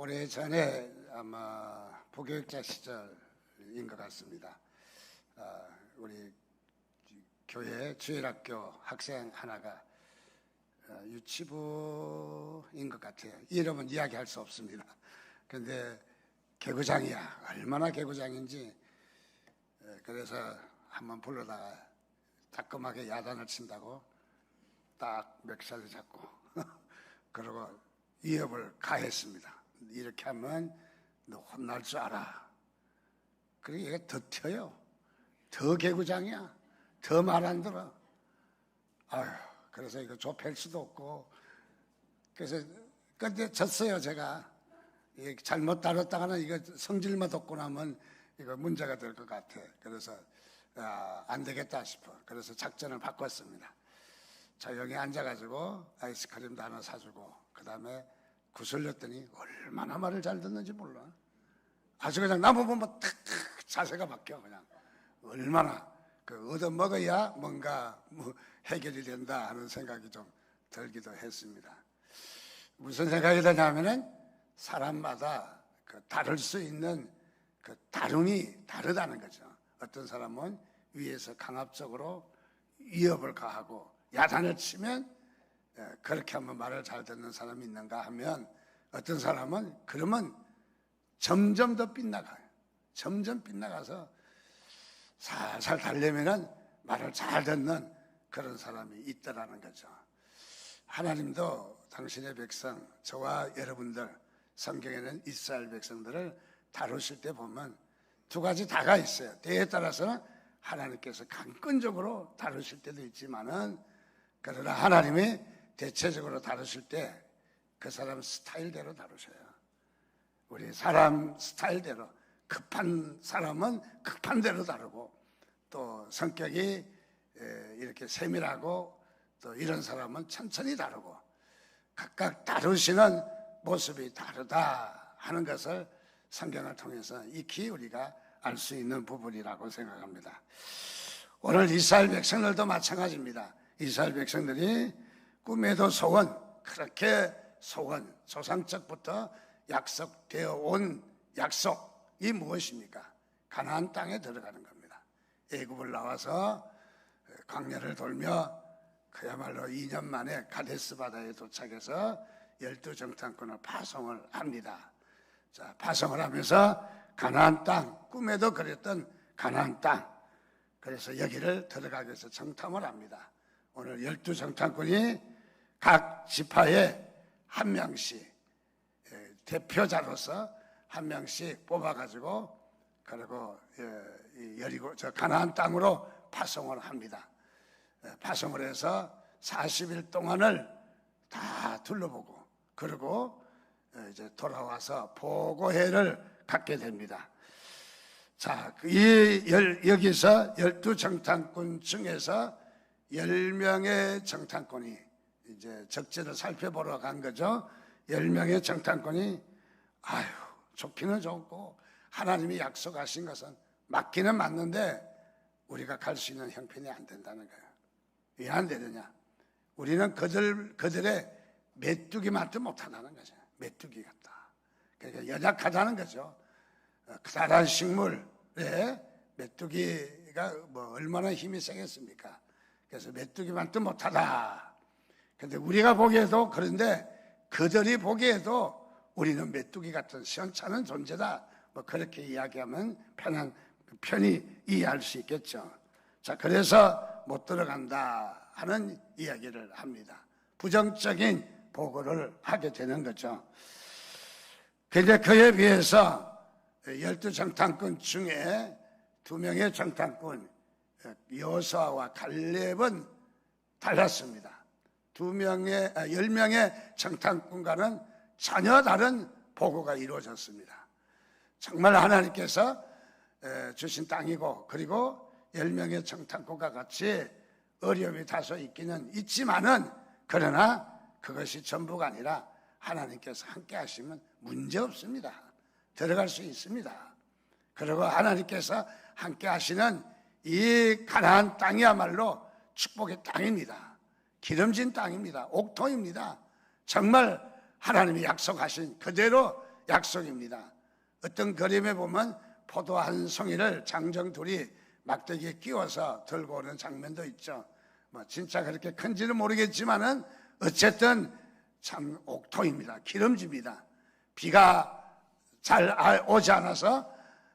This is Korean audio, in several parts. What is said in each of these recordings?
오래전에 아마 부교육자 시절인 것 같습니다. 우리 교회 주일학교 학생 하나가 유치부인 것 같아요. 이름은 이야기할 수 없습니다. 근데 개구장이야. 얼마나 개구장인지. 그래서 한번 불러다가 따끔하게 야단을 친다고 딱 멱살을 잡고 그러고 위협을 가했습니다. 이렇게 하면 너 혼날 줄 알아. 그리고 얘가 더 튀어요. 더 개구장이야. 더 말 안 들어. 아휴, 그래서 이거 좁힐 수도 없고. 그래서 근데 졌어요, 제가. 잘못 다뤘다가는 이거 성질만 돋고 나면 이거 문제가 될 것 같아. 그래서 안 되겠다 싶어. 그래서 작전을 바꿨습니다. 조용히 앉아가지고 아이스크림도 하나 사주고 그 다음에 구슬렸더니 얼마나 말을 잘 듣는지 몰라. 아주 그냥 나무 보면 탁탁 자세가 바뀌어. 그냥 얼마나 얻어먹어야 뭔가 해결이 된다 하는 생각이 좀 들기도 했습니다. 무슨 생각이 드냐면은 사람마다 다를 수 있는 다름이 다르다는 거죠. 어떤 사람은 위에서 강압적으로 위협을 가하고 야단을 치면 그렇게 하면 말을 잘 듣는 사람이 있는가 하면 어떤 사람은 그러면 점점 더 빗나가요. 점점 빗나가서 살살 달래면은 말을 잘 듣는 그런 사람이 있더라는 거죠. 하나님도 당신의 백성, 저와 여러분들, 성경에는 이스라엘 백성들을 다루실 때 보면 두 가지 다가 있어요. 때에 따라서는 하나님께서 강권적으로 다루실 때도 있지만은 그러나 하나님이 대체적으로 다루실 때 그 사람 스타일대로 다루셔요. 우리 사람 스타일대로 급한 사람은 급한 대로 다루고 또 성격이 이렇게 세밀하고 또 이런 사람은 천천히 다루고 각각 다루시는 모습이 다르다 하는 것을 성경을 통해서 익히 우리가 알 수 있는 부분이라고 생각합니다. 오늘 이스라엘 백성들도 마찬가지입니다. 이스라엘 백성들이 꿈에도 소원, 그렇게 소원, 조상적부터 약속되어 온 약속이 무엇입니까? 가나안 땅에 들어가는 겁니다. 애굽을 나와서 광야를 돌며 그야말로 2년 만에 가데스 바다에 도착해서 12정탐꾼을 파송을 합니다. 자, 파송을 하면서 가나안 땅, 꿈에도 그랬던 가나안 땅, 그래서 여기를 들어가기 위해서 정탐을 합니다. 오늘 12정탐꾼이 각 지파에 한 명씩 대표자로서 한 명씩 뽑아가지고 그리고 가나안 땅으로 파송을 합니다. 파송을 해서 40일 동안을 다 둘러보고 그리고 이제 돌아와서 보고회를 갖게 됩니다. 자, 여기서 12정탐꾼 중에서 10명의 정탐꾼이 이제 적재를 살펴보러 간 거죠. 10명의 정탐꾼이 아유, 좋기는 좋고 하나님이 약속하신 것은 맞기는 맞는데 우리가 갈 수 있는 형편이 안 된다는 거예요. 왜 안 되느냐? 우리는 그들의 메뚜기 맛도 못하다는 거죠. 메뚜기 같다. 그러니까 연약하다는 거죠. 커다란 식물에 메뚜기가 얼마나 힘이 세겠습니까? 그래서 메뚜기 맛도 못하다. 근데 우리가 보기에도 그런데 그들이 보기에도 우리는 메뚜기 같은 시원찮은 존재다. 그렇게 이야기하면 편히 이해할 수 있겠죠. 자, 그래서 못 들어간다 하는 이야기를 합니다. 부정적인 보고를 하게 되는 거죠. 그런데 그에 비해서 12정탐꾼 중에 2명의 정탐꾼 여호수아와 갈렙은 달랐습니다. 10명의 정탐꾼과는 전혀 다른 보고가 이루어졌습니다. 정말 하나님께서 주신 땅이고 그리고 10명의 정탐꾼과 같이 어려움이 다소 있기는 있지만은 그러나 그것이 전부가 아니라 하나님께서 함께 하시면 문제 없습니다. 들어갈 수 있습니다. 그리고 하나님께서 함께 하시는 이 가나안 땅이야말로 축복의 땅입니다. 기름진 땅입니다. 옥토입니다. 정말 하나님이 약속하신 그대로 약속입니다. 어떤 그림에 보면 포도 한 송이를 장정 둘이 막대기에 끼워서 들고 오는 장면도 있죠. 뭐 진짜 그렇게 큰지는 모르겠지만은 어쨌든 참 옥토입니다. 기름집니다. 비가 잘 오지 않아서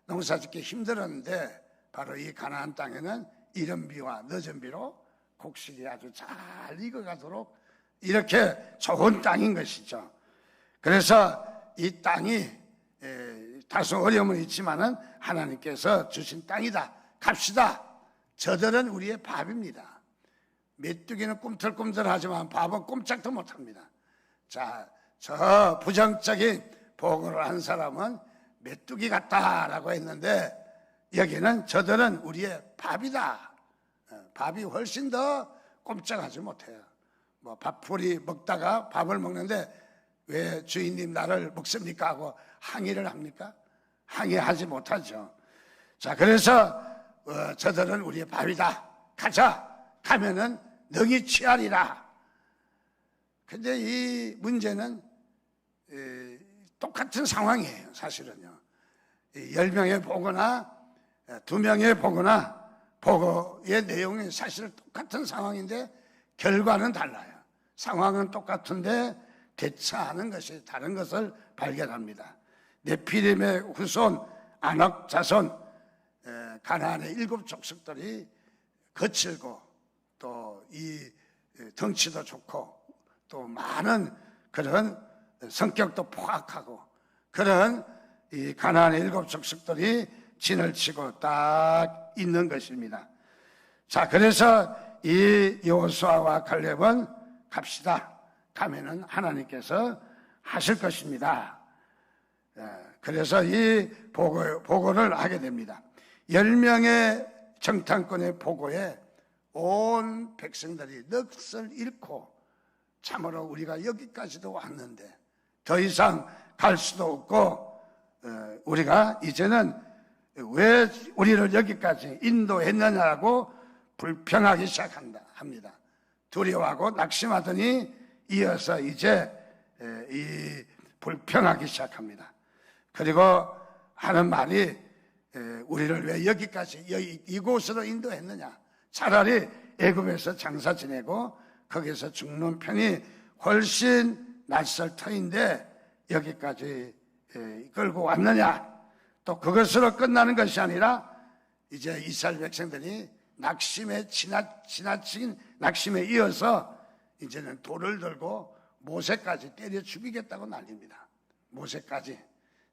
농사짓기 힘들었는데 바로 이 가나안 땅에는 이른 비와 늦은 비로 곡식이 아주 잘 익어가도록 이렇게 좋은 땅인 것이죠. 그래서 이 땅이 다소 어려움은 있지만은 하나님께서 주신 땅이다. 갑시다. 저들은 우리의 밥입니다. 메뚜기는 꿈틀꿈틀하지만 밥은 꼼짝도 못합니다. 자, 저 부정적인 보고를 한 사람은 메뚜기 같다라고 했는데 여기는 저들은 우리의 밥이다. 밥이 훨씬 더 꼼짝하지 못해요. 뭐 밥풀이 먹다가 밥을 먹는데 왜 주인님 나를 먹습니까 하고 항의를 합니까? 항의하지 못하죠. 자, 그래서 저들은 우리의 밥이다. 가자. 가면은 능히 취하리라. 근데 이 문제는 똑같은 상황이에요. 사실은요. 10명에 보거나 2명에 보거나 보고의 내용이 사실 똑같은 상황인데 결과는 달라요. 상황은 똑같은데 대처하는 것이 다른 것을 발견합니다. 네피림의 후손 아낙 자손 가나안의 7 족속들이 거칠고 또 이 덩치도 좋고 또 많은 그런 성격도 포악하고 그런 이 가나안의 7 족속들이 진을 치고 딱 있는 것입니다. 자, 그래서 이 여호수아와 갈렙은 갑시다. 가면은 하나님께서 하실 것입니다. 그래서 이 보고를 하게 됩니다. 10명의 정탐꾼의 보고에 온 백성들이 넋을 잃고 참으로 우리가 여기까지도 왔는데 더 이상 갈 수도 없고 우리가 이제는 왜 우리를 여기까지 인도했느냐고 불평하기 합니다. 두려워하고 낙심하더니 이어서 이제 이 불평하기 시작합니다. 그리고 하는 말이 우리를 왜 여기까지 이곳으로 인도했느냐. 차라리 애굽에서 장사 지내고 거기서 죽는 편이 훨씬 낯설 터인데 여기까지 끌고 왔느냐. 또 그것으로 끝나는 것이 아니라 이제 이스라엘 백성들이 낙심에 지나친 낙심에 이어서 이제는 돌을 들고 모세까지 때려 죽이겠다고 난립니다. 모세까지.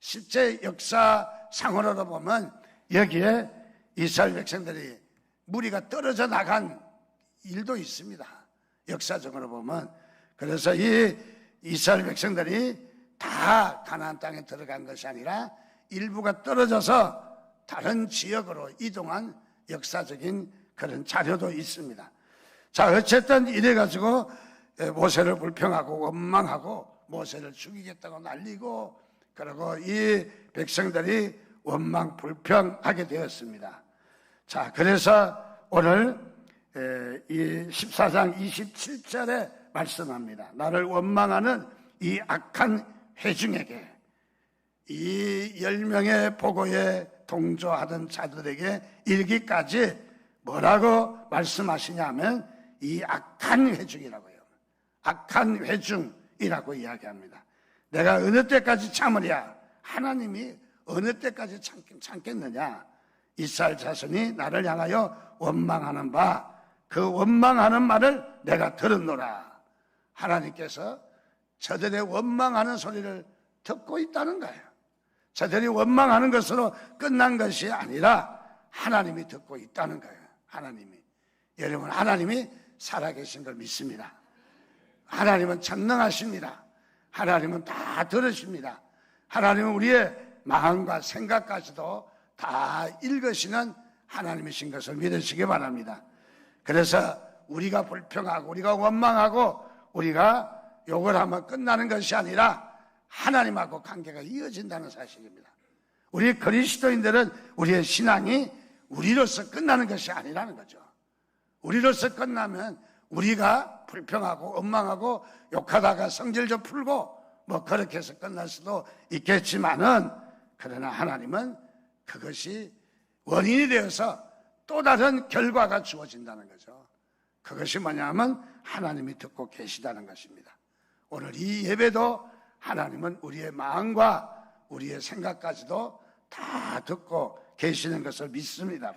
실제 역사상으로 보면 여기에 이스라엘 백성들이 무리가 떨어져 나간 일도 있습니다. 역사적으로 보면. 그래서 이 이스라엘 백성들이 다 가나안 땅에 들어간 것이 아니라 일부가 떨어져서 다른 지역으로 이동한 역사적인 그런 자료도 있습니다. 자, 어쨌든 이래가지고 모세를 불평하고 원망하고 모세를 죽이겠다고 난리고 그리고 이 백성들이 원망 불평하게 되었습니다. 자, 그래서 오늘 이 14장 27절에 말씀합니다. 나를 원망하는 이 악한 회중에게 이 10명의 보고에 동조하던 자들에게 일기까지 뭐라고 말씀하시냐면 이 악한 회중이라고요. 악한 회중이라고 이야기합니다. 내가 어느 때까지 참으랴? 하나님이 어느 때까지 참겠느냐? 이스라엘 자손이 나를 향하여 원망하는 바 그 원망하는 말을 내가 들었노라. 하나님께서 저들의 원망하는 소리를 듣고 있다는 거예요. 저들이 원망하는 것으로 끝난 것이 아니라 하나님이 듣고 있다는 거예요. 하나님이. 여러분, 하나님이 살아계신 걸 믿습니다. 하나님은 전능하십니다. 하나님은 다 들으십니다. 하나님은 우리의 마음과 생각까지도 다 읽으시는 하나님이신 것을 믿으시기 바랍니다. 그래서 우리가 불평하고 우리가 원망하고 우리가 욕을 하면 끝나는 것이 아니라 하나님하고 관계가 이어진다는 사실입니다. 우리 그리스도인들은 우리의 신앙이 우리로서 끝나는 것이 아니라는 거죠. 우리로서 끝나면 우리가 불평하고 원망하고 욕하다가 성질 좀 풀고 뭐 그렇게 해서 끝날 수도 있겠지만은, 그러나 하나님은 그것이 원인이 되어서 또 다른 결과가 주어진다는 거죠. 그것이 뭐냐면 하나님이 듣고 계시다는 것입니다. 오늘 이 예배도 하나님은 우리의 마음과 우리의 생각까지도 다 듣고 계시는 것을 믿습니다.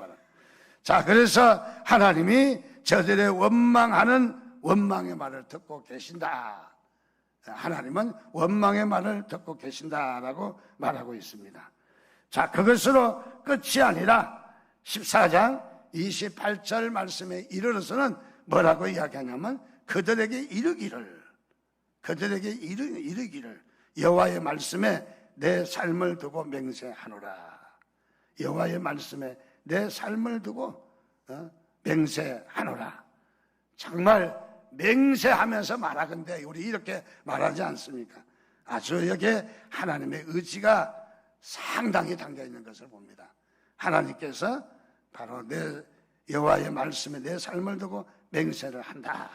자, 그래서 하나님이 저들의 원망하는 원망의 말을 듣고 계신다. 하나님은 원망의 말을 듣고 계신다라고 말하고 있습니다. 자, 그것으로 끝이 아니라 14장 28절 말씀에 이르러서는 뭐라고 이야기하냐면 그들에게 이르기를 여호와의 말씀에 내 삶을 두고 맹세하노라. 여호와의 말씀에 내 삶을 두고 맹세하노라. 정말 맹세하면서 말하건대 우리 이렇게 말하지 않습니까? 아주 여기에 하나님의 의지가 상당히 담겨 있는 것을 봅니다. 하나님께서 바로 내 여호와의 말씀에 내 삶을 두고 맹세를 한다.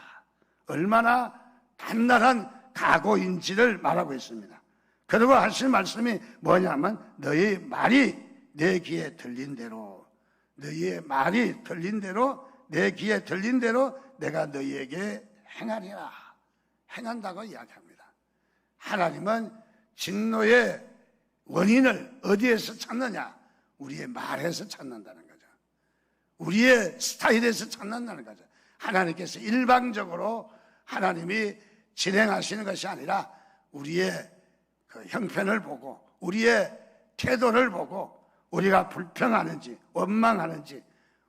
얼마나 단단한 각오인지를 말하고 있습니다. 그리고 하신 말씀이 뭐냐면 너희 말이 내 귀에 들린 대로, 너희의 말이 들린 대로, 내 귀에 들린 대로 내가 너희에게 행하리라. 행한다고 이야기합니다. 하나님은 진노의 원인을 어디에서 찾느냐? 우리의 말에서 찾는다는 거죠. 우리의 스타일에서 찾는다는 거죠. 하나님께서 일방적으로 하나님이 진행하시는 것이 아니라 우리의 그 형편을 보고 우리의 태도를 보고 우리가 불평하는지 원망하는지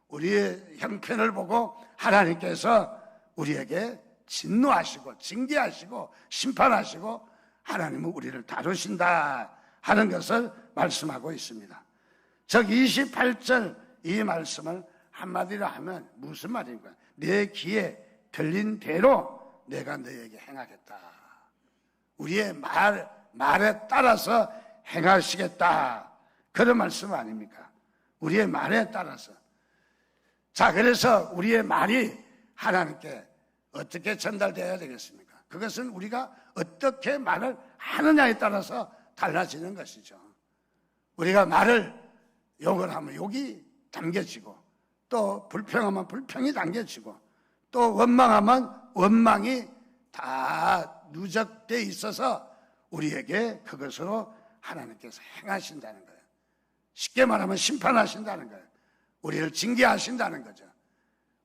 우리의 형편을 보고 하나님께서 우리에게 진노하시고 징계하시고 심판하시고 하나님은 우리를 다루신다 하는 것을 말씀하고 있습니다. 즉 28절 이 말씀을 한마디로 하면 무슨 말인가? 내 귀에 들린 대로 내가 너에게 행하겠다. 우리의 말에 따라서 행하시겠다. 그런 말씀 아닙니까? 우리의 말에 따라서. 자, 그래서 우리의 말이 하나님께 어떻게 전달되어야 되겠습니까? 그것은 우리가 어떻게 말을 하느냐에 따라서 달라지는 것이죠. 우리가 말을 욕을 하면 욕이 담겨지고 또 불평하면 불평이 담겨지고 또 원망하면 원망이 다 누적되어 있어서 우리에게 그것으로 하나님께서 행하신다는 거예요. 쉽게 말하면 심판하신다는 거예요. 우리를 징계하신다는 거죠.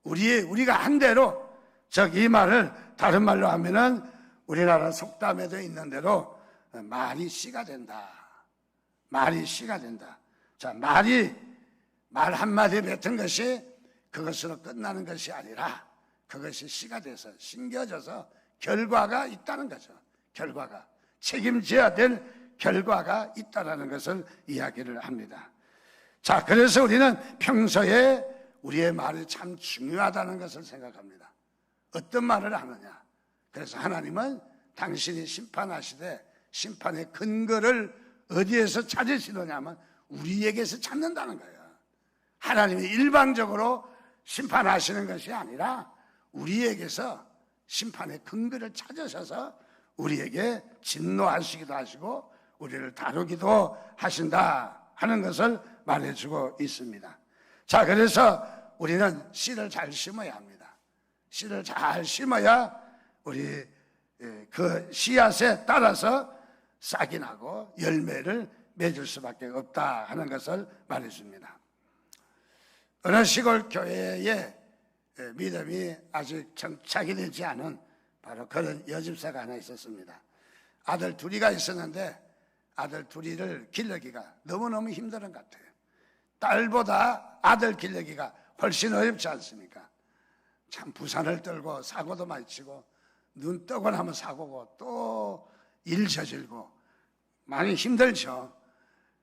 우리가 한 대로, 즉 이 말을 다른 말로 하면은 우리나라 속담에도 있는 대로 말이 씨가 된다. 말이 씨가 된다. 자, 말 한마디 뱉은 것이 그것으로 끝나는 것이 아니라 그것이 씨가 돼서 심겨져서 결과가 있다는 거죠. 결과가. 책임져야 될 결과가 있다는 것을 이야기를 합니다. 자, 그래서 우리는 평소에 우리의 말이 참 중요하다는 것을 생각합니다. 어떤 말을 하느냐. 그래서 하나님은 당신이 심판하시되 심판의 근거를 어디에서 찾으시느냐면 우리에게서 찾는다는 거예요. 하나님이 일방적으로 심판하시는 것이 아니라 우리에게서 심판의 근거를 찾으셔서 우리에게 진노하시기도 하시고 우리를 다루기도 하신다 하는 것을 말해주고 있습니다. 자, 그래서 우리는 씨를 잘 심어야 합니다. 씨를 잘 심어야 우리 그 씨앗에 따라서 싹이 나고 열매를 맺을 수밖에 없다 하는 것을 말해줍니다. 어느 시골 교회에 믿음이 아직 정착이 되지 않은 바로 그런 여집사가 하나 있었습니다. 아들 둘이가 있었는데 아들 둘이를 기르기가 너무너무 힘든 것 같아요. 딸보다 아들 기르기가 훨씬 어렵지 않습니까? 참 부산을 떨고 사고도 많이 치고 눈 뜨고 나면 사고고 또 일 저질고 많이 힘들죠.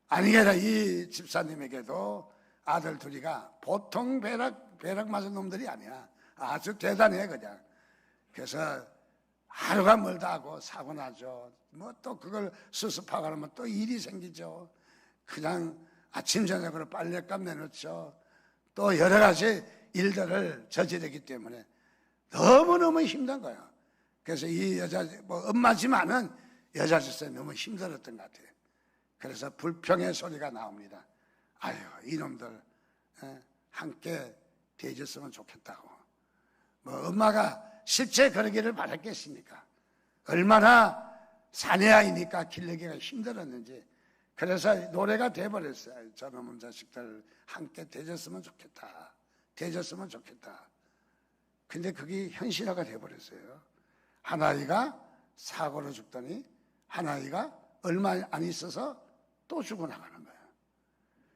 아니게나 이 집사님에게도 아들 둘이가 보통 벼락 맞은 놈들이 아니야. 아주 대단해 그냥. 그래서 하루가 멀다 하고 사고 나죠. 뭐 또 그걸 수습하고 하면 또 일이 생기죠. 그냥 아침 저녁으로 빨랫값 내놓죠. 또 여러 가지 일들을 저지르기 때문에 너무너무 힘든 거예요. 그래서 이 여자 뭐 엄마지만은 여자 질서에 너무 힘들었던 것 같아요. 그래서 불평의 소리가 나옵니다. 아유, 이놈들 함께 대해줬으면 좋겠다고. 뭐 엄마가 실제 그러기를 바랐겠습니까? 얼마나 사내아이니까 기르기가 힘들었는지. 그래서 노래가 돼버렸어요. 저놈의 자식들 함께 대해줬으면 좋겠다. 대해줬으면 좋겠다. 근데 그게 현실화가 돼버렸어요. 한 아이가 사고로 죽더니 한 아이가 얼마 안 있어서 또 죽어나가는 거예요.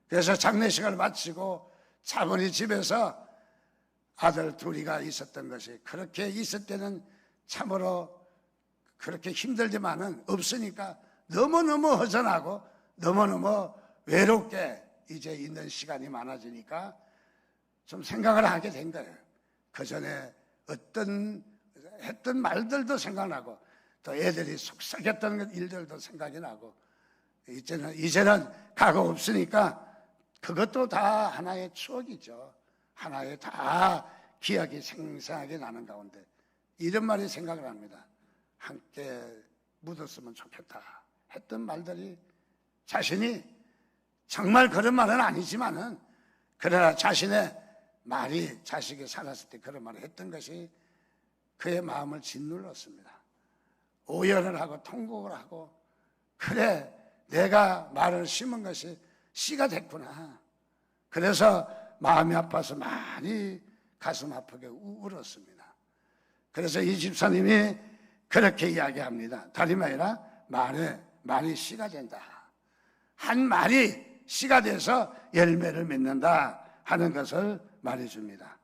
그래서 장례식을 마치고 차분히 집에서 아들 둘이가 있었던 것이, 그렇게 있을 때는 참으로 그렇게 힘들지만은 없으니까 너무너무 허전하고 너무너무 외롭게 이제 있는 시간이 많아지니까 좀 생각을 하게 된 거예요. 그 전에 어떤 했던 말들도 생각나고 또 애들이 속삭였던 일들도 생각이 나고, 이제는 과거 없으니까 그것도 다 하나의 추억이죠. 하나의 다 기억이 생생하게 나는 가운데 이런 말이 생각을 합니다. 함께 묻었으면 좋겠다 했던 말들이, 자신이 정말 그런 말은 아니지만은 그러나 자신의 말이 자식이 살았을 때 그런 말을 했던 것이 그의 마음을 짓눌렀습니다. 오열을 하고 통곡을 하고, 그래 내가 말을 심은 것이 씨가 됐구나. 그래서 마음이 아파서 많이 가슴 아프게 울었습니다. 그래서 이 집사님이 그렇게 이야기합니다. 다름 아니라 말이 씨가 된다. 한 말이 씨가 돼서 열매를 맺는다 하는 것을 말해줍니다.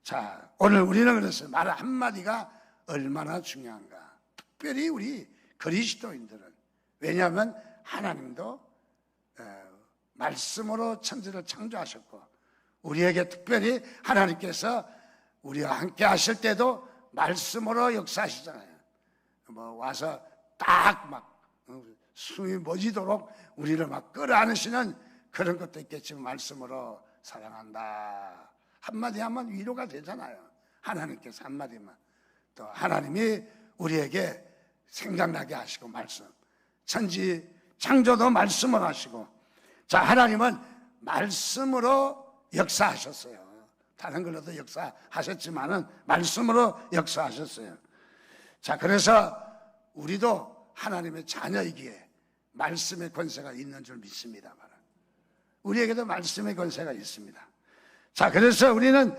자, 오늘 우리는 그래서 말 한마디가 얼마나 중요한가. 특별히 우리 그리스도인들은, 왜냐하면 하나님도 말씀으로 천지를 창조하셨고, 우리에게 특별히 하나님께서 우리와 함께 하실 때도 말씀으로 역사하시잖아요. 뭐 와서 딱 막 숨이 멎이도록 우리를 막 끌어안으시는 그런 것도 있겠지만, 말씀으로 사랑한다 한마디 하면 위로가 되잖아요. 하나님께서 한마디만. 또 하나님이 우리에게 생각나게 하시고, 말씀, 천지 창조도 말씀으로 하시고, 자, 하나님은 말씀으로 역사하셨어요. 다른 걸로도 역사하셨지만은 말씀으로 역사하셨어요. 자, 그래서 우리도 하나님의 자녀이기에 말씀의 권세가 있는 줄 믿습니다. 우리에게도 말씀의 권세가 있습니다. 자, 그래서 우리는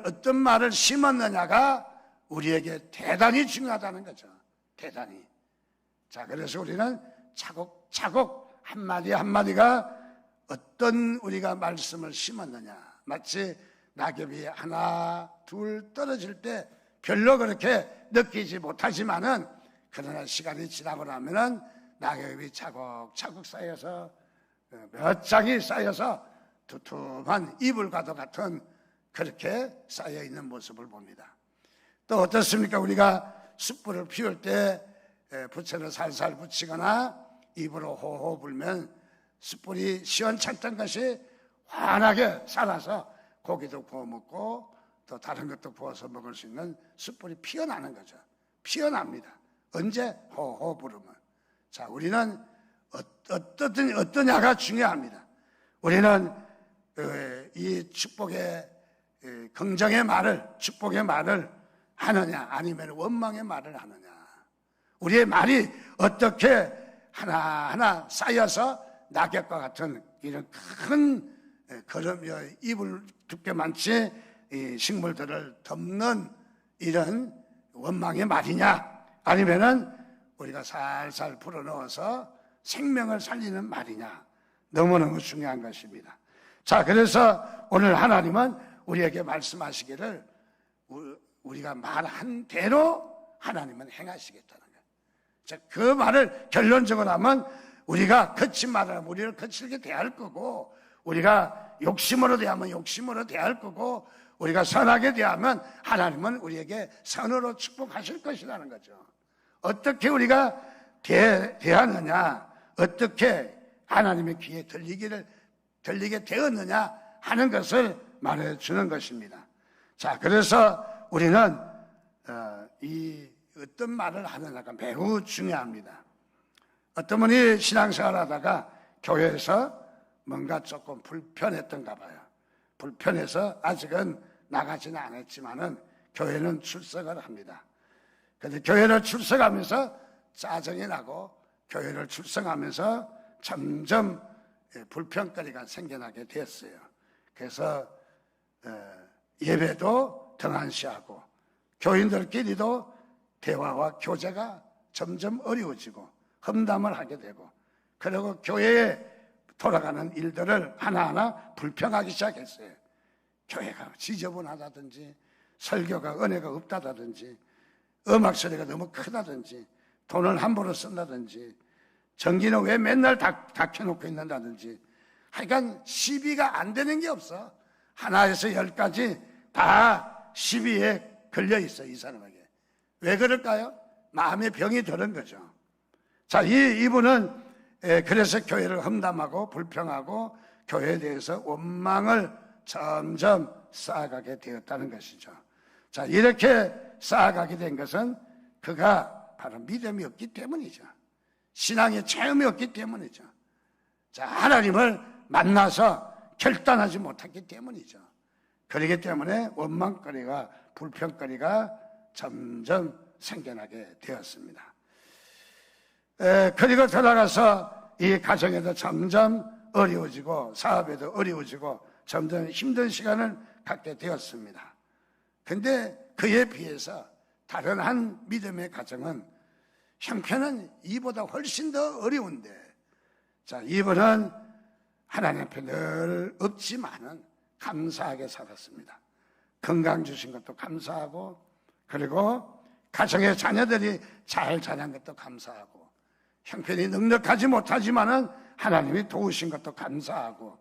어떤 말을 심었느냐가 우리에게 대단히 중요하다는 거죠. 대단히. 자, 그래서 우리는 차곡차곡 한마디 한마디가 어떤 우리가 말씀을 심었느냐. 마치 낙엽이 하나 둘 떨어질 때 별로 그렇게 느끼지 못하지만은, 그러나 시간이 지나고 나면은 낙엽이 차곡차곡 쌓여서 몇 장이 쌓여서 두툼한 이불과도 같은 그렇게 쌓여 있는 모습을 봅니다. 또 어떻습니까? 우리가 숯불을 피울 때 부채를 살살 붙이거나 입으로 호호 불면 숯불이 시원찮던 것이 환하게 살아서 고기도 구워 먹고 또 다른 것도 구워서 먹을 수 있는 숯불이 피어나는 거죠. 피어납니다. 언제? 호호 부르면. 자, 우리는 어떠냐가 중요합니다. 우리는 이 축복의 긍정의 말을, 축복의 말을 하느냐, 아니면 원망의 말을 하느냐. 우리의 말이 어떻게 하나하나 쌓여서 낙엽과 같은 이런 큰 걸음여 이불 두께만치 식물들을 덮는 이런 원망의 말이냐, 아니면은 우리가 살살 불어넣어서 생명을 살리는 말이냐, 너무너무 중요한 것입니다. 자, 그래서 오늘 하나님은 우리에게 말씀하시기를 우리가 말한 대로 하나님은 행하시겠다는 거예요. 자, 그 말을 결론적으로 하면 우리가 거친 말을 하면 우리를 거칠게 대할 거고, 우리가 욕심으로 대하면 욕심으로 대할 거고, 우리가 선하게 대하면 하나님은 우리에게 선으로 축복하실 것이라는 거죠. 어떻게 우리가 대하느냐, 어떻게 하나님의 귀에 들리게 되었느냐 하는 것을 말해주는 것입니다. 자, 그래서 우리는 이 어떤 말을 하느냐가 매우 중요합니다. 어떤 분이 신앙생활 하다가 교회에서 뭔가 조금 불편했던가 봐요. 불편해서 아직은 나가지는 않았지만은 교회는 출석을 합니다. 그런데 교회를 출석하면서 짜증이 나고 교회를 출석하면서 점점 불평거리가 생겨나게 됐어요. 그래서 예배도 등한시하고 교인들끼리도 대화와 교제가 점점 어려워지고 험담을 하게 되고, 그리고 교회에 돌아가는 일들을 하나하나 불평하기 시작했어요. 교회가 지저분하다든지 설교가 은혜가 없다든지 음악 소리가 너무 크다든지 돈을 함부로 쓴다든지 전기는 왜 맨날 다 켜놓고 있는다든지, 하여간 시비가 안 되는 게 없어. 하나에서 열까지 다 시비에 걸려 있어, 이 사람에게. 왜 그럴까요? 마음의 병이 들은 거죠. 자, 이분은 그래서 교회를 험담하고 불평하고 교회에 대해서 원망을 점점 쌓아가게 되었다는 것이죠. 자, 이렇게 쌓아가게 된 것은 그가 바로 믿음이 없기 때문이죠. 신앙의 체험이 없기 때문이죠. 자, 하나님을 만나서 결단하지 못했기 때문이죠. 그렇기 때문에 원망거리가, 불평거리가 점점 생겨나게 되었습니다. 그리고 들어가서 이 가정에도 점점 어려워지고 사업에도 어려워지고 점점 힘든 시간을 갖게 되었습니다. 근데 그에 비해서 다른 한 믿음의 가정은 형편은 이보다 훨씬 더 어려운데, 자, 이분은 하나님 앞에 늘 없지만은 감사하게 살았습니다. 건강 주신 것도 감사하고, 그리고 가정의 자녀들이 잘 자란 것도 감사하고, 형편이 넉넉하지 못하지만은 하나님이 도우신 것도 감사하고,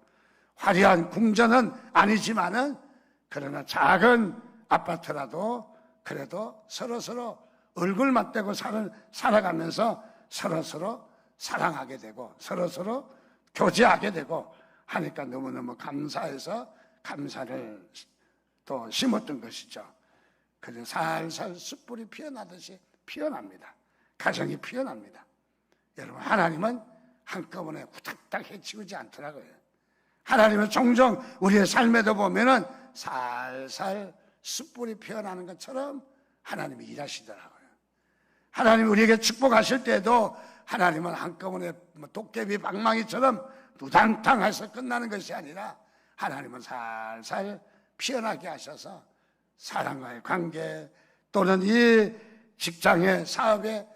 화려한 궁전은 아니지만은 그러나 작은 아파트라도 그래도 서로서로 얼굴 맞대고 살아가면서 서로서로 사랑하게 되고 서로서로 교제하게 되고 하니까 너무너무 감사해서 감사를 또 심었던 것이죠. 그래서 살살 숯불이 피어나듯이 피어납니다. 가정이 피어납니다. 여러분, 하나님은 한꺼번에 후닥닥 해치우지 않더라고요. 하나님은 종종 우리의 삶에도 보면은 살살 숯불이 피어나는 것처럼 하나님이 일하시더라고요. 하나님이 우리에게 축복하실 때도 하나님은 한꺼번에 도깨비 방망이처럼 두당탕해서 끝나는 것이 아니라 하나님은 살살 피어나게 하셔서 사람과의 관계 또는 이 직장의 사업에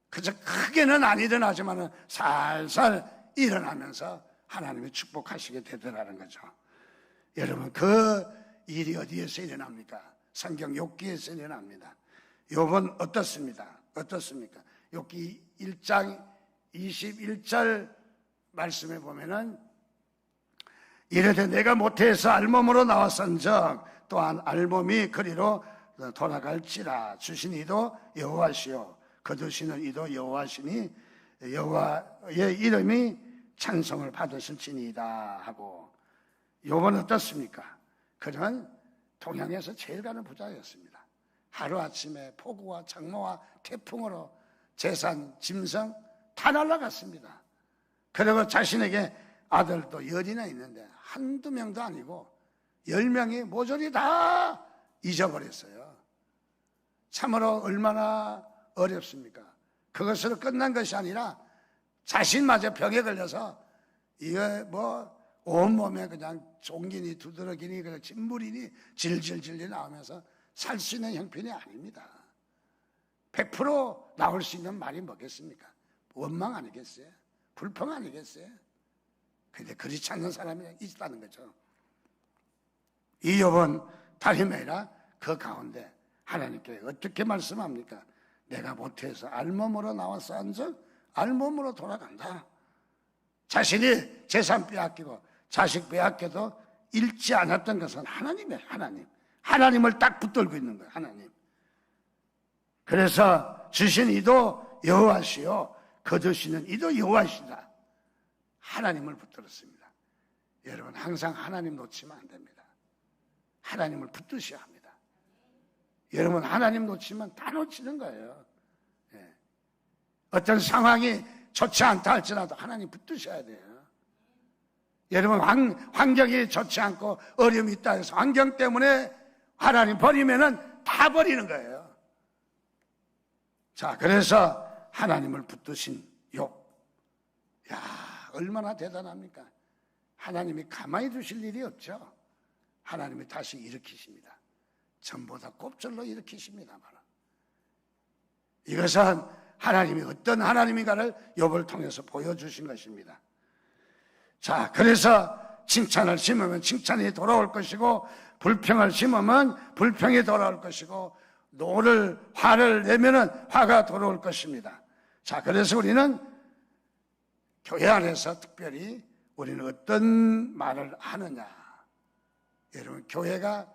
그저 크게는 안 일어나지만 살살 일어나면서 하나님이 축복하시게 되더라는 거죠. 여러분, 그 일이 어디에서 일어납니까? 성경 욥기에서 일어납니다. 욥은 어떻습니까? 욥기 1장 21절 말씀에 보면은 이르되 내가 모태에서 알몸으로 나왔은즉 또한 알몸이 그리로 돌아갈지라. 주신 이도 여호와시요 거두시는 이도 여호와시니 여호와의 이름이 찬송을 받으실지니이다 하고, 욥은 어떻습니까? 그는 동양에서 제일 가는 부자였습니다. 하루아침에 폭우와 장마와 태풍으로 재산, 짐승 다 날아갔습니다. 그리고 자신에게 아들도 열이나 있는데 한두 명도 아니고 10명이 모조리 다 잊어버렸어요. 참으로 얼마나 어렵습니까? 그것으로 끝난 것이 아니라 자신마저 병에 걸려서 이게 온몸에 그냥 종기니 두드러기니 그냥 진물이니 질질질질 나오면서 살 수 있는 형편이 아닙니다. 100% 나올 수 있는 말이 뭐겠습니까? 원망 아니겠어요? 불평 아니겠어요? 근데 그렇지 않는 사람이 있다는 거죠. 이 욥은 다름이 아니라 그 가운데 하나님께 어떻게 말씀합니까? 내가 모태에서 알몸으로 나와서 한즉 알몸으로 돌아간다. 자신이 재산 빼앗기고 자식 빼앗겨도 잃지 않았던 것은 하나님이에요. 하나님을 딱 붙들고 있는 거예요. 하나님. 그래서 주신 이도 여호와시요 거두시는 이도 여호와시다. 하나님을 붙들었습니다. 여러분, 항상 하나님 놓치면 안 됩니다. 하나님을 붙드셔야 합니다. 여러분, 하나님 놓치면 다 놓치는 거예요. 어떤 상황이 좋지 않다 할지라도 하나님 붙드셔야 돼요. 여러분, 환경이 좋지 않고 어려움이 있다 해서 환경 때문에 하나님 버리면은 다 버리는 거예요. 자, 그래서 하나님을 붙드신 욥. 야, 얼마나 대단합니까? 하나님이 가만히 두실 일이 없죠. 하나님이 다시 일으키십니다. 전보다 곱절로 일으키십니다. 이것은 하나님이 어떤 하나님인가를 욥을 통해서 보여주신 것입니다. 자, 그래서 칭찬을 심으면 칭찬이 돌아올 것이고 불평을 심으면 불평이 돌아올 것이고 화를 내면은 화가 돌아올 것입니다. 자, 그래서 우리는 교회 안에서 특별히 우리는 어떤 말을 하느냐. 여러분, 교회가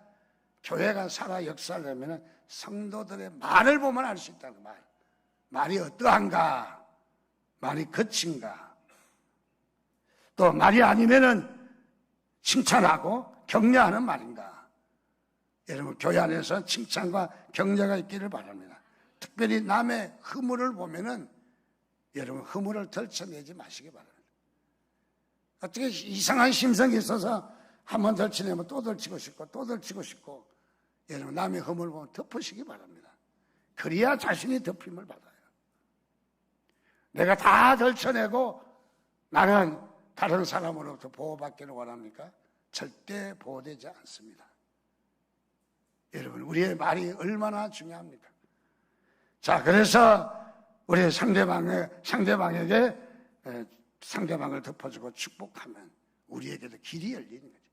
살아 역사하려면 성도들의 말을 보면 알 수 있다는 말. 말이 어떠한가? 말이 거친가? 또 말이 아니면은 칭찬하고 격려하는 말인가? 여러분, 교회 안에서 칭찬과 격려가 있기를 바랍니다. 특별히 남의 허물을 보면은 여러분, 허물을 덜쳐내지 마시기 바랍니다. 어떻게 이상한 심성이 있어서 한번 덜쳐내면 또 덜치고 싶고 또 덜치고 싶고, 여러분, 남의 허물을 보면 덮으시기 바랍니다. 그래야 자신이 덮임을 받아요. 내가 다 덜쳐내고 나는 다른 사람으로부터 보호받기를 원합니까? 절대 보호되지 않습니다. 여러분, 우리의 말이 얼마나 중요합니까? 자, 그래서 우리 상대방에게 상대방을 덮어주고 축복하면 우리에게도 길이 열리는 거죠.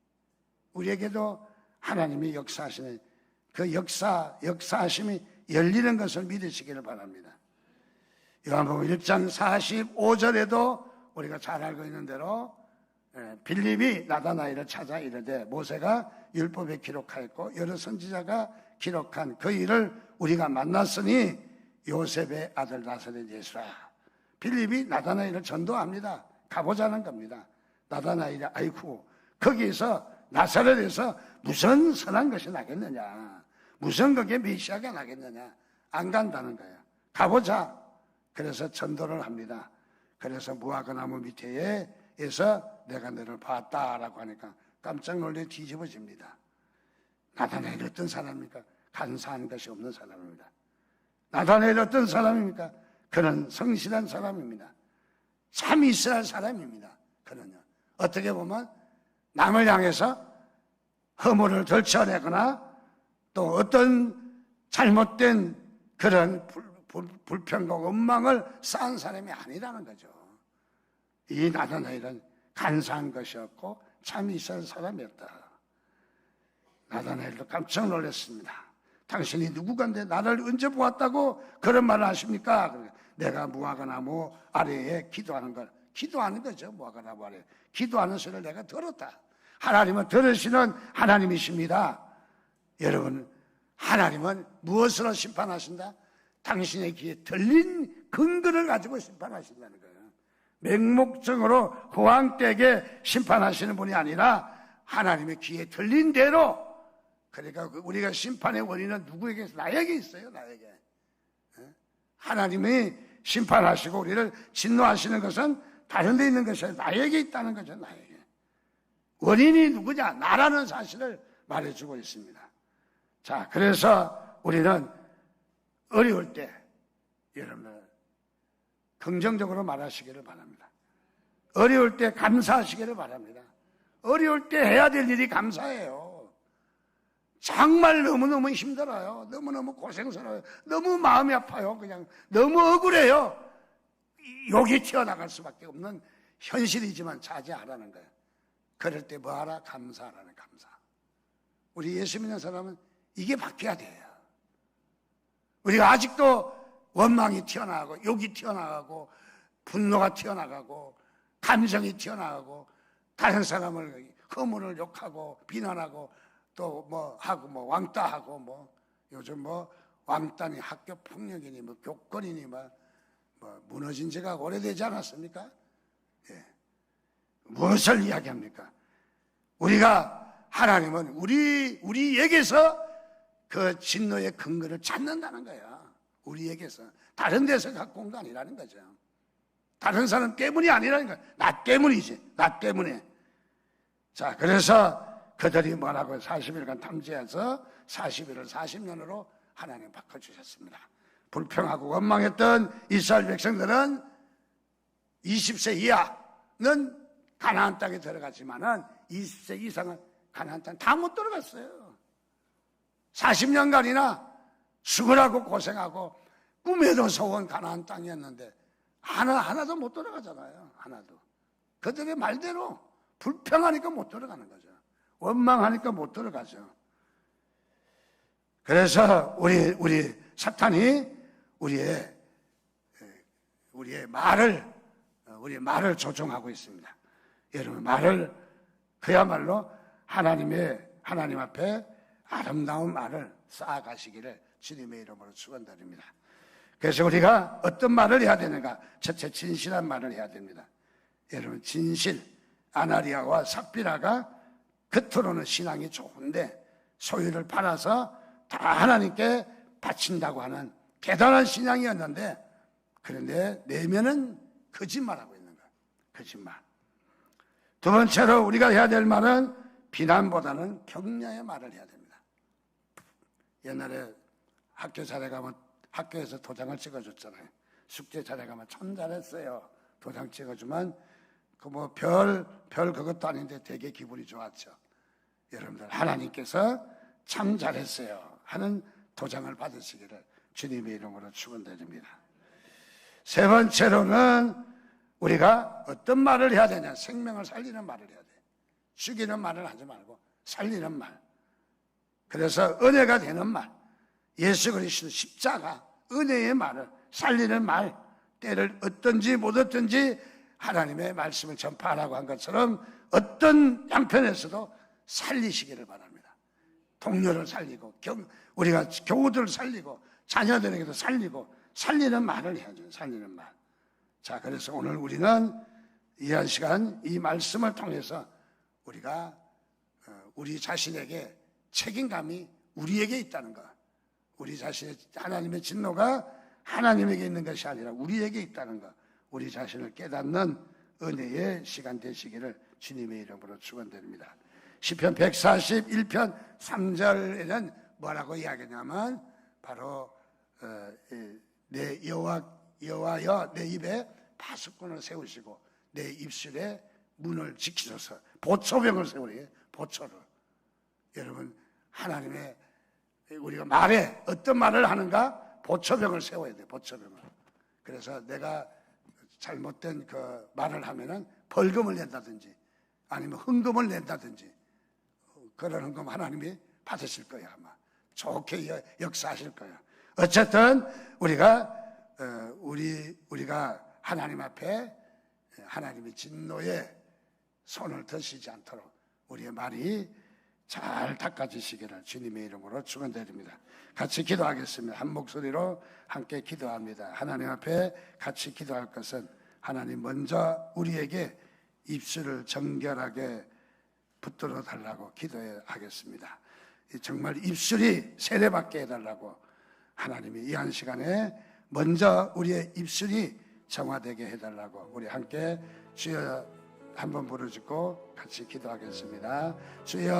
우리에게도 하나님이 역사하시는 그 역사하심이 열리는 것을 믿으시기를 바랍니다. 요한복음 1장 45절에도 우리가 잘 알고 있는 대로 빌립이 나다나엘을 찾아 이르되 모세가 율법에 기록하였고 여러 선지자가 기록한 그 일을 우리가 만났으니 요셉의 아들 나사렛 예수라. 빌립이 나다나엘을 전도합니다. 가보자는 겁니다. 나다나엘이 아이고 거기에서 나사렛에서 무슨 선한 것이 나겠느냐, 무슨 그게 메시아가 나겠느냐, 안 간다는 거예요. 가보자. 그래서 전도를 합니다. 그래서 무화과나무 밑에에서 내가 너를 봤다라고 하니까 깜짝 놀래 뒤집어집니다. 나다나엘이 어떤 사람입니까? 간사한 것이 없는 사람입니다. 나다나엘이 어떤 사람입니까? 그는 성실한 사람입니다. 참 이스라엘 사람입니다. 그는요, 어떻게 보면 남을 향해서 허물을 덜쳐내거나 또 어떤 잘못된 그런 불평과 원망을 쌓은 사람이 아니라는 거죠. 이 나다나엘은 간사한 것이었고 참 이스라엘 사람이었다. 나다나엘도 깜짝 놀랐습니다. 당신이 누구간데 나를 언제 보았다고 그런 말을 하십니까? 내가 무화과나무 아래에 기도하는 거죠. 무화과나무 아래에 기도하는 소리를 내가 들었다. 하나님은 들으시는 하나님이십니다. 여러분, 하나님은 무엇으로 심판하신다? 당신의 귀에 들린 근거를 가지고 심판하신다는 거예요. 맹목적으로 호황되게 심판하시는 분이 아니라 하나님의 귀에 들린 대로. 그러니까 우리가 심판의 원인은 누구에게 있어요? 나에게 있어요. 나에게. 하나님이 심판하시고 우리를 진노하시는 것은 다른 데 있는 것이 아니라 나에게 있다는 거죠. 나에게. 원인이 누구냐? 나라는 사실을 말해주고 있습니다. 자, 그래서 우리는 어려울 때 여러분들 긍정적으로 말하시기를 바랍니다. 어려울 때 감사하시기를 바랍니다. 어려울 때 해야 될 일이 감사해요. 정말 너무너무 힘들어요. 너무너무 고생스러워요. 너무 마음이 아파요. 그냥 너무 억울해요. 욕이 튀어나갈 수밖에 없는 현실이지만 자제하라는 거예요. 그럴 때 뭐하라? 감사하라는 감사. 우리 예수 믿는 사람은 이게 바뀌어야 돼요. 우리가 아직도 원망이 튀어나가고 욕이 튀어나가고 분노가 튀어나가고 감정이 튀어나가고 다른 사람을 허물을 욕하고 비난하고 또 뭐 하고 뭐 왕따하고 뭐 요즘 뭐 왕따니 학교 폭력이니 뭐 교권이니 뭐 무너진 지가 오래되지 않았습니까? 예. 무엇을 이야기합니까? 우리가 하나님은 우리에게서 그 진노의 근거를 찾는다는 거야. 우리에게서. 다른 데서 갖고 온 거 아니라는 거죠. 다른 사람 때문이 아니라니까. 나 때문이지. 나 때문에. 자, 그래서 그들이 뭐라고 40일간 탐지해서 40일을 40년으로 하나님 바꿔주셨습니다. 불평하고 원망했던 이스라엘 백성들은 20세 이하는 가나안 땅에 들어갔지만은 20세 이상은 가나안 땅 다 못 들어갔어요. 40년간이나 수고하고 고생하고 꿈에도 서온 가나안 땅이었는데 하나도 못 들어가잖아요. 하나도. 그들의 말대로 불평하니까 못 들어가는 거죠. 원망하니까 못 들어가죠. 그래서 우리 사탄이 우리의 말을 조종하고 있습니다. 여러분, 말을 그야말로 하나님 앞에 아름다운 말을 쌓아가시기를 주님의 이름으로 축원드립니다. 그래서 우리가 어떤 말을 해야 되는가? 첫째, 진실한 말을 해야 됩니다. 여러분, 진실, 아나리아와 삽비라가 겉으로는 신앙이 좋은데 소유를 팔아서 다 하나님께 바친다고 하는 대단한 신앙이었는데, 그런데 내면은 거짓말하고 있는 거예요. 거짓말. 두 번째로 우리가 해야 될 말은 비난보다는 격려의 말을 해야 됩니다. 옛날에 학교 잘해 가면 학교에서 도장을 찍어줬잖아요. 숙제 잘해 가면 참 잘했어요. 도장 찍어주면 그 뭐 별 그것도 아닌데 되게 기분이 좋았죠. 여러분들, 하나님께서 참 잘했어요 하는 도장을 받으시기를 주님의 이름으로 축원드립니다. 세 번째로는 우리가 어떤 말을 해야 되냐? 생명을 살리는 말을 해야 돼. 죽이는 말을 하지 말고 살리는 말. 그래서 은혜가 되는 말, 예수 그리스도 십자가, 은혜의 말을 살리는 말, 때를 얻든지 못 얻든지 하나님의 말씀을 전파하라고 한 것처럼 어떤 양편에서도 살리시기를 바랍니다. 동료를 살리고 우리가 교우들을 살리고 자녀들에게도 살리고 살리는 말을 해야죠. 살리는 말. 자, 그래서 오늘 우리는 이 한 시간 이 말씀을 통해서 우리가 우리 자신에게 책임감이 우리에게 있다는 것, 우리 자신의 하나님의 진노가 하나님에게 있는 것이 아니라 우리에게 있다는 것, 우리 자신을 깨닫는 은혜의 시간 되시기를 주님의 이름으로 축원드립니다. 시편 141편 3절에는 뭐라고 이야기하냐면 바로 내 여호와여 내 입에 파수꾼을 세우시고 내 입술에 문을 지키소서. 보초병을 세우래. 보초를. 여러분, 하나님의 우리가 말에 어떤 말을 하는가? 보초병을 세워야 돼. 보초병을. 그래서 내가 잘못된 그 말을 하면은 벌금을 낸다든지 아니면 헌금을 낸다든지 그런 헌금 하나님이 받으실 거야. 아마 좋게 역사하실 거야. 어쨌든 우리가 하나님 앞에 하나님의 진노에 손을 드시지 않도록 우리의 말이 잘 닦아지시기를 주님의 이름으로 축원드립니다. 같이 기도하겠습니다. 한 목소리로 함께 기도합니다. 하나님 앞에 같이 기도할 것은 하나님 먼저 우리에게 입술을 정결하게 붙들어 달라고 기도하겠습니다. 정말 입술이 세례받게 해달라고 하나님이 이 한 시간에 먼저 우리의 입술이 정화되게 해달라고 우리 함께 주여 한번 부르짖고 같이 기도하겠습니다. 주여